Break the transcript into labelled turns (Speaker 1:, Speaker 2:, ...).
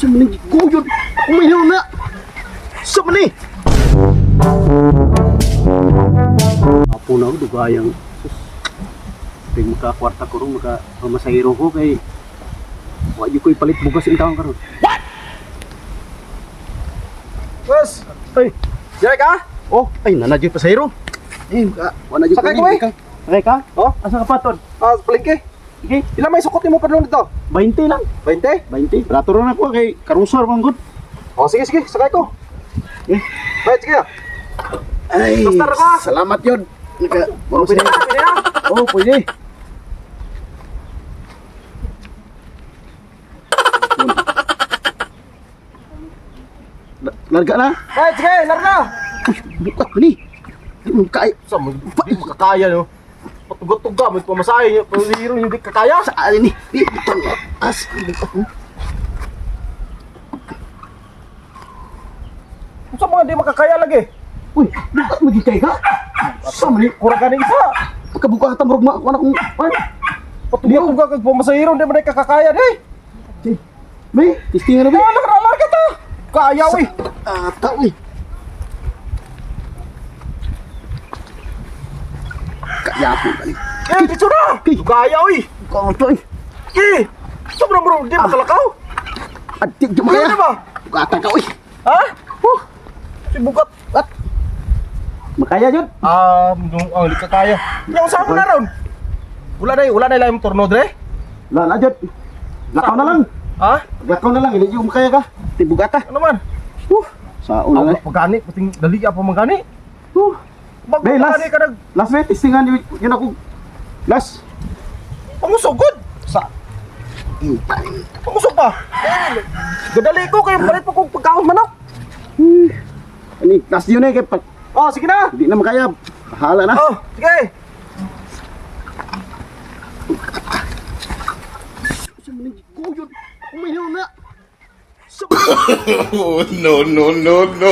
Speaker 1: Sa maning guyod. Umihaw na. Sa maning. Apo na ako, dugayang. Pag magkakwarta ko rin, magkamasahiro ko kay wala ko'y palit bugas yung taong karon. What?
Speaker 2: Bos!
Speaker 1: Ay!
Speaker 2: Diyan ka?
Speaker 1: Oh, ay nanadyo pa pasahiro. Eh, wala dyan
Speaker 2: Sakay ko eh!
Speaker 1: Sakay ka? Oh, asa ka paton?
Speaker 2: Ah, palengke.
Speaker 1: Sige,
Speaker 2: Ilan may sukot mo pa doon dito?
Speaker 1: 20 lang.
Speaker 2: 20?
Speaker 1: 20. Rato rin ako kay karusar bang good.
Speaker 2: Oh, sige, sige. Sakay ko.
Speaker 1: Eh.
Speaker 2: Right, sige.
Speaker 1: Ay,
Speaker 2: Basta ka.
Speaker 1: salamat yun.
Speaker 2: Oh, pwede na, pwede na.
Speaker 1: Oh, pwede. Larga na.
Speaker 2: Right, sige, laro na.
Speaker 1: Bukat ba ni? Di mo kaya.
Speaker 2: Sa mo, hindi mo kakaya, no? Patugot-tuga, may pamasahe niyo. Pero hindi kakaya.
Speaker 1: Saan ni? Di, butang as. Bukat mo.
Speaker 2: Kung sa mga hindi makakaya lagi.
Speaker 1: Uy, bukat mo di ka? Sama ni?
Speaker 2: Kurang ka na isa.
Speaker 1: Pagkabukatan mo, wala kong...
Speaker 2: Patugot-tuga, kag pamasahe rin, hindi mo na kakakaya, eh.
Speaker 1: May, testingan na ba?
Speaker 2: Alar ka ta. Kaya, uy.
Speaker 1: Ata, uy. Kaya po ka ni.
Speaker 2: Eh, dito na. Kaya, uy.
Speaker 1: Kaya, uy.
Speaker 2: Eh, sobrang bro, hindi makalakaw.
Speaker 1: Adik, di mo
Speaker 2: Kaya
Speaker 1: kaya.
Speaker 2: ba?
Speaker 1: Bukatan ka, uy.
Speaker 2: Ha? Si Bugat.
Speaker 1: At, makaya yun.
Speaker 2: Hindi ka kaya. Yung saan mo na ron? Wala na ilang turno, dre?
Speaker 1: Wala na dyan. Lakaw na lang.
Speaker 2: Ha?
Speaker 1: Lakaw na lang, hindi yung makaya ka. Tibugata.
Speaker 2: Ano man?
Speaker 1: Sa una na.
Speaker 2: Pagani, pating dali apa magani. Bago
Speaker 1: May last.
Speaker 2: magani ka nag
Speaker 1: Last minute, testingan yun ako. Last.
Speaker 2: pangusugod.
Speaker 1: Sa. Intay.
Speaker 2: Pangusog pa. Gadali ko kayo palit po kung pagkaon manok.
Speaker 1: Ani, last yun eh. Kaya
Speaker 2: Oh, sige na.
Speaker 1: hindi na makaya. Bahala na.
Speaker 2: Oh, sige.
Speaker 1: Sa maning guyod. Umihaw na. Sa
Speaker 3: Oh, no, no, no, no.